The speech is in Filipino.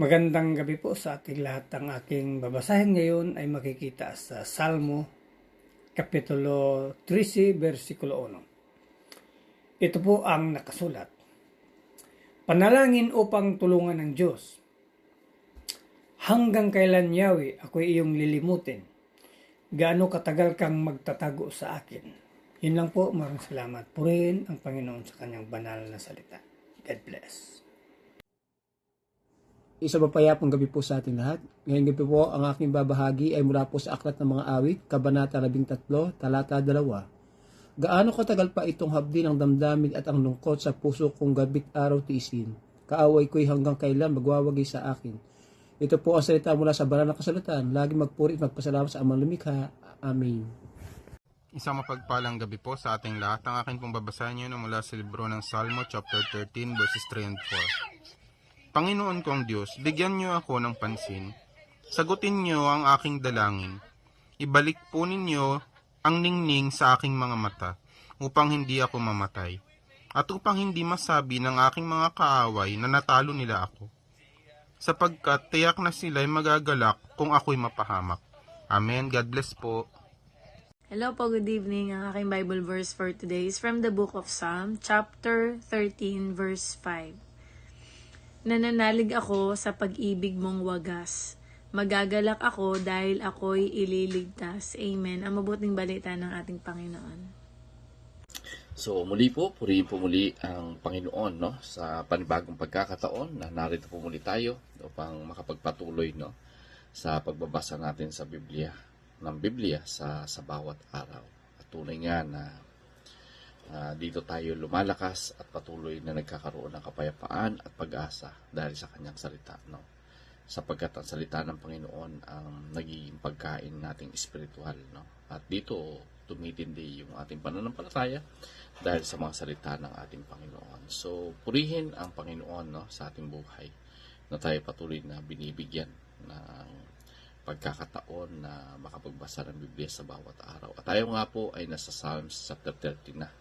Magandang gabi po sa ating lahat. Ang aking babasahin ngayon ay makikita sa Salmo, Kapitulo 13, versikulo 1. Ito po ang nakasulat. Panalangin upang tulungan ng Diyos. Hanggang kailan, Yahweh, ako'y iyong lilimutin? Gaano katagal kang magtatago sa akin? Yun lang po, maraming salamat. Purihin ang Panginoon sa kanyang banal na salita. God bless. Isa mapayapang gabi po sa ating lahat. Ngayong gabi po ang aking babahagi ay mula po sa Aklat ng Mga Awit, Kabanata 13, Talata 2. Gaano katagal pa itong habdi ng damdamin at ang lungkot sa puso kong gabit araw tiisin? Kaaway ko'y hanggang kailan magwawagi sa akin? Ito po ang salita mula sa banal na kasulatan. Lagi magpuri at magpasalamat sa Amang Lumikha. Amen. Isang mapagpalang gabi po sa ating lahat. Ang akin pong babasahin nyo na mula sa libro ng Salmo chapter 13 verses 3 and 4. Panginoon kong Diyos, bigyan niyo ako ng pansin. Sagutin niyo ang aking dalangin. Ibalik po ninyo ang ningning sa aking mga mata upang hindi ako mamatay. At upang hindi masabi ng aking mga kaaway na natalo nila ako. Sapagkat tiyak na sila'y magagalak kung ako'y mapahamak. Amen. God bless po. Hello po, good evening. Ang aking Bible verse for today is from the book of Psalm, chapter 13, verse 5. Nananalig ako sa pag-ibig mong wagas. Magagalak ako dahil ako'y ililigtas. Amen. Ang mabuting balita ng ating Panginoon. So muli po, purihin po muli ang Panginoon sa panibagong pagkakataon na narito po muli tayo upang makapagpatuloy sa pagbabasa natin sa Biblia, ng Biblia sa bawat araw. At tunay nga na dito tayo lumalakas at patuloy na nagkakaroon ng kapayapaan at pag-asa dahil sa kanyang salita. Sapagkat ang salita ng Panginoon ang nagiging pagkain nating espiritual. At dito tumitindi yung ating pananampalataya dahil sa mga salita ng ating Panginoon. So purihin ang Panginoon sa ating buhay na tayo patuloy na binibigyan ng pagkakataon na makapagbasa ng Biblia sa bawat araw. At tayo nga po ay nasa Psalms chapter 13 na.